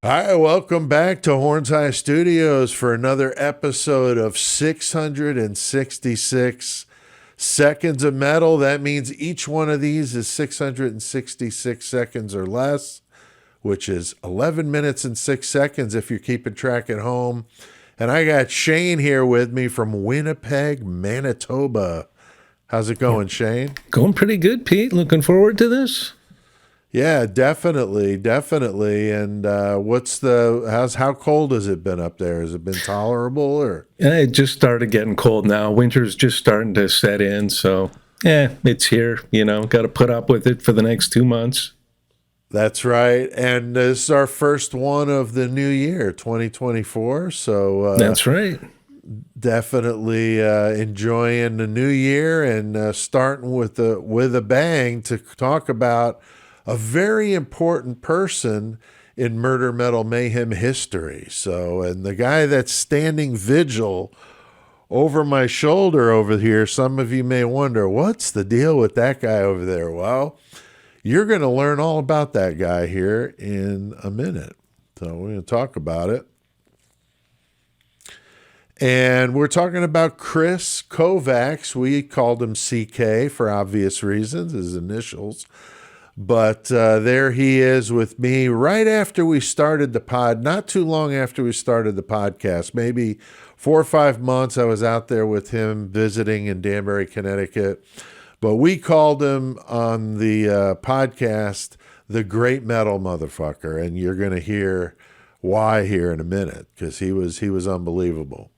Hi, welcome back to Horns High Studios for another episode of 666 Seconds of Metal. That means each one of these is 666 seconds or less, which is 11 minutes and 6 seconds if you're keeping track at home. And I got Shane here with me from Winnipeg, Manitoba. How's it going, Shane? Going pretty good, Pete. Looking forward to this. Yeah, definitely. And how cold has it been up there? Has it been tolerable or? It just started getting cold now. Winter's just starting to set in, so it's here. Got to put up with it for the next 2 months. That's right. And this is our first one of the new year, 2024. So that's right. Definitely enjoying the new year and starting with a bang to talk about a very important person in Murder Metal Mayhem history. So, and the guy that's standing vigil over my shoulder over here, some of you may wonder, what's the deal with that guy over there? Well, you're going to learn all about that guy here in a minute. So we're going to talk about it. And we're talking about Chris Kovacs. We called him CK for obvious reasons, his initials. But there he is with me right after we started the pod, not too long after we started the podcast, maybe 4 or 5 months. I was out there with him visiting in Danbury, Connecticut. But we called him on the podcast the Great Metal Motherfucker, and you're going to hear why here in a minute, because he was unbelievable.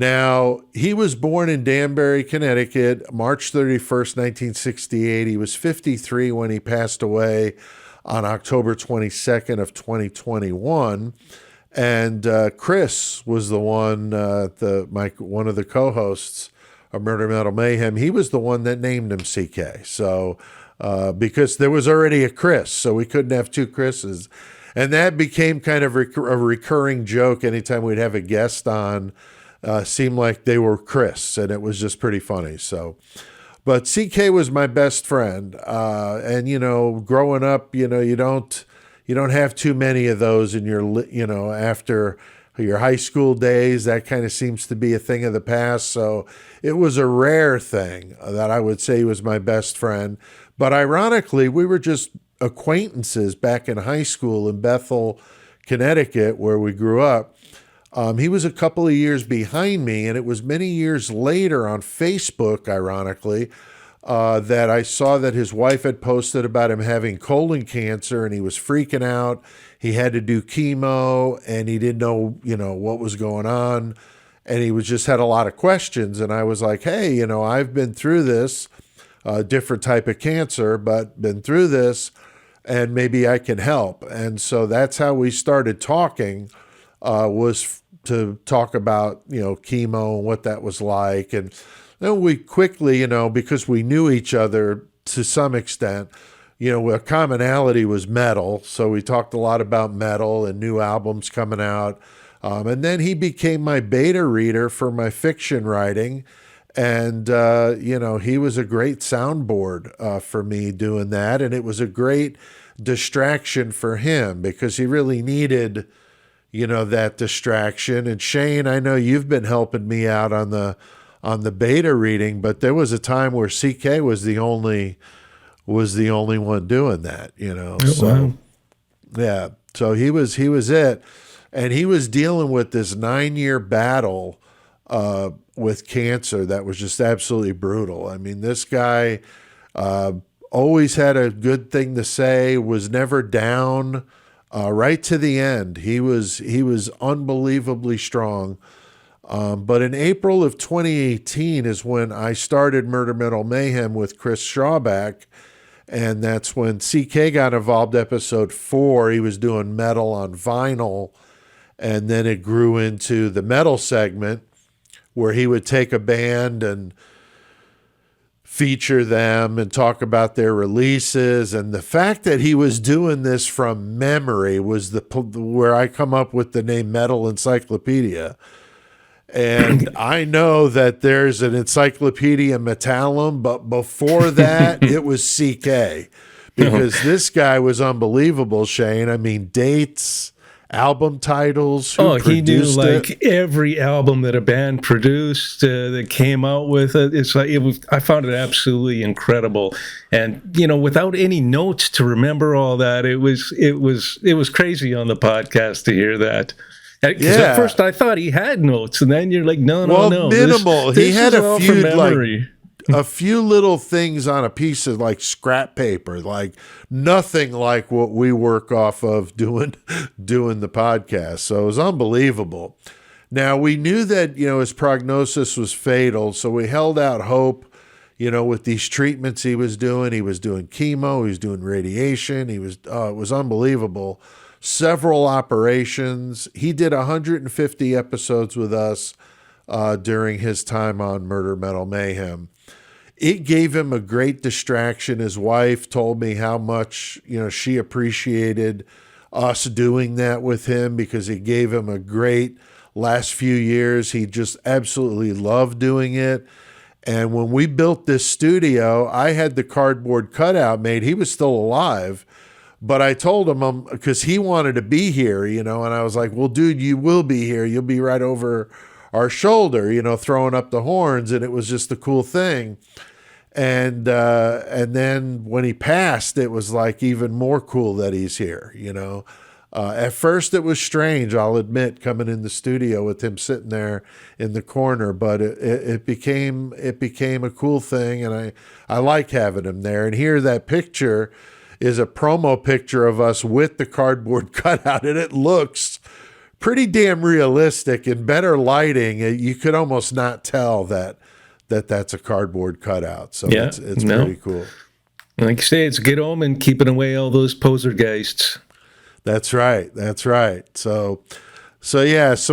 Now, he was born in Danbury, Connecticut, March 31st, 1968. He was 53 when he passed away on October 22nd of 2021. And Chris was the one, one of the co-hosts of Murder Metal Mayhem. He was the one that named him CK. So, because there was already a Chris, so we couldn't have two Chris's. And that became kind of a recurring joke anytime we'd have a guest on. Seemed like they were Chris, and it was just pretty funny. So, but CK was my best friend, and growing up, you don't have too many of those in your, after your high school days. That kind of seems to be a thing of the past. So it was a rare thing that I would say he was my best friend. But ironically, we were just acquaintances back in high school in Bethel, Connecticut, where we grew up. He was a couple of years behind me, and it was many years later on Facebook, ironically, that I saw that his wife had posted about him having colon cancer, and he was freaking out. He had to do chemo, and he didn't know, what was going on, and he just had a lot of questions. And I was like, hey, I've been through this, different type of cancer, but been through this, and maybe I can help. And so that's how we started talking. Was to talk about, chemo and what that was like. And then we quickly, because we knew each other to some extent, a commonality was metal. So we talked a lot about metal and new albums coming out. And then he became my beta reader for my fiction writing. And, he was a great soundboard for me doing that. And it was a great distraction for him because he really needed that distraction. And Shane, I know you've been helping me out on the beta reading, but there was a time where CK was the only one doing that, Wow. Yeah. So he was it. And he was dealing with this 9-year battle with cancer that was just absolutely brutal. I mean, this guy always had a good thing to say, was never down. Right to the end, he was unbelievably strong. But in April of 2018 is when I started Murder Metal Mayhem with Chris Shawback, and that's when CK got involved. Episode 4, he was doing metal on vinyl, and then it grew into the metal segment where he would take a band and feature them and talk about their releases. And the fact that he was doing this from memory was where I come up with the name Metal Encyclopedia. And I know that there's an Encyclopedia Metallum, but before that it was CK, because this guy was unbelievable, Shane. I mean, dates, album titles, who he knew produced like it. every album that a band produced that came out with it. It's like I found it absolutely incredible, and without any notes to remember all that, it was crazy on the podcast to hear that. Because at first I thought he had notes, and then you're like, no, minimal. This he had is a all few from memory. a few little things on a piece of like scrap paper, like nothing like what we work off of doing the podcast. So it was unbelievable. Now we knew that, his prognosis was fatal. So we held out hope, with these treatments he was doing. He was doing chemo, he was doing radiation. It was unbelievable. Several operations. He did 150 episodes with us during his time on Murder Metal Mayhem. It gave him a great distraction. His wife told me how much, she appreciated us doing that with him because it gave him a great last few years. He just absolutely loved doing it. And when we built this studio, I had the cardboard cutout made. He was still alive, but I told him, because he wanted to be here, and I was like, well, dude, you will be here. You'll be right over our shoulder, throwing up the horns. And it was just a cool thing. And then when he passed, it was like even more cool that he's here, At first it was strange, I'll admit, coming in the studio with him sitting there in the corner, but it became a cool thing. And I like having him there. And here, that picture is a promo picture of us with the cardboard cutout, and it looks pretty damn realistic. In better lighting, you could almost not tell that's a cardboard cutout. So yeah, it's pretty cool. Like you say, it's get home and keeping away all those posergeists. That's right. So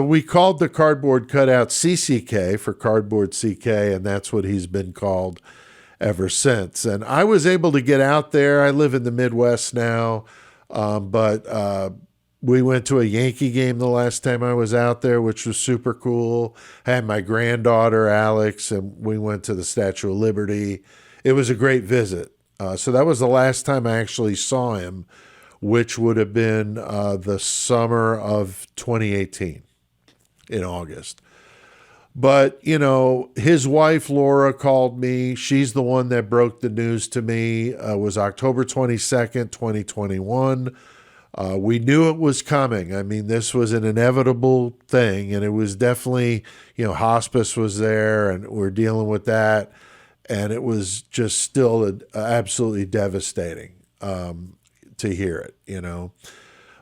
we called the cardboard cutout CCK for Cardboard CK, and that's what he's been called ever since. And I was able to get out there. I live in the Midwest now, but we went to a Yankee game the last time I was out there, which was super cool. I had my granddaughter, Alex, and we went to the Statue of Liberty. It was a great visit. So that was the last time I actually saw him, which would have been the summer of 2018 in August. But, his wife, Laura, called me. She's the one that broke the news to me. It was October 22nd, 2021. We knew it was coming. I mean, this was an inevitable thing, and it was definitely, hospice was there, and we're dealing with that. And it was just still absolutely devastating to hear it,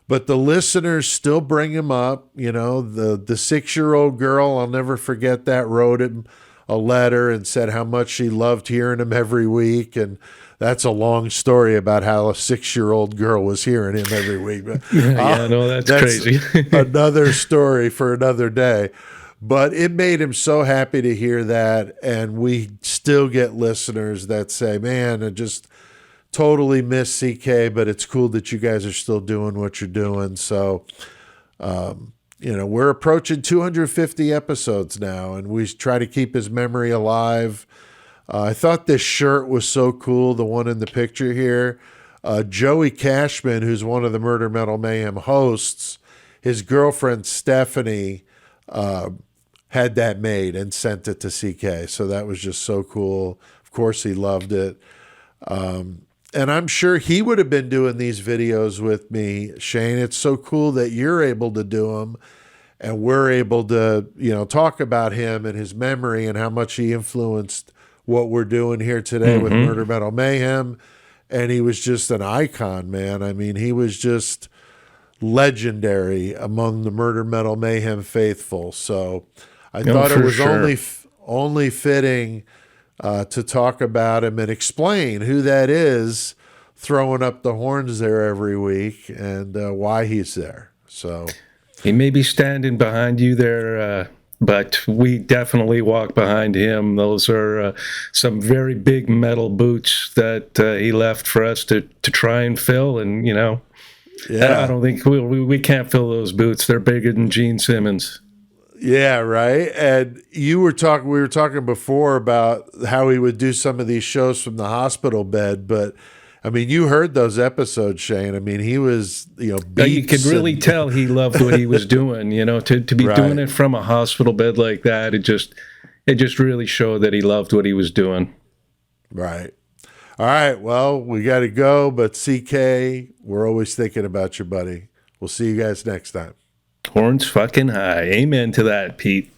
But the listeners still bring him up. The 6-year-old girl, I'll never forget that, wrote him a letter and said how much she loved hearing him every week. And that's a long story about how a 6-year-old girl was hearing him every week. But, that's crazy. Another story for another day. But it made him so happy to hear that. And we still get listeners that say, man, I just totally miss CK, but it's cool that you guys are still doing what you're doing. So, we're approaching 250 episodes now, and we try to keep his memory alive. I thought this shirt was so cool, the one in the picture here. Joey Cashman, who's one of the Murder Metal Mayhem hosts, his girlfriend Stephanie had that made and sent it to CK. So that was just so cool. Of course, he loved it. And I'm sure he would have been doing these videos with me, Shane. It's so cool that you're able to do them, and we're able to, talk about him and his memory and how much he influenced what we're doing here today with Murder Metal Mayhem. And he was just an icon, man. I mean, he was just legendary among the Murder Metal Mayhem faithful. So I thought it was only fitting to talk about him and explain who that is throwing up the horns there every week and why he's there. So he may be standing behind you there, but we definitely walk behind him. Those are some very big metal boots that he left for us to try and fill. And, I don't think we can't fill those boots. They're bigger than Gene Simmons. Yeah, right. And we were talking before about how he would do some of these shows from the hospital bed, but I mean, you heard those episodes, Shane. I mean, he was, You beats could really and- tell he loved what he was doing. To be Right. doing it from a hospital bed like that, it just really showed that he loved what he was doing. Right. All right. Well, we got to go, but CK, we're always thinking about you, buddy. We'll see you guys next time. Horns fucking high. Amen to that, Pete.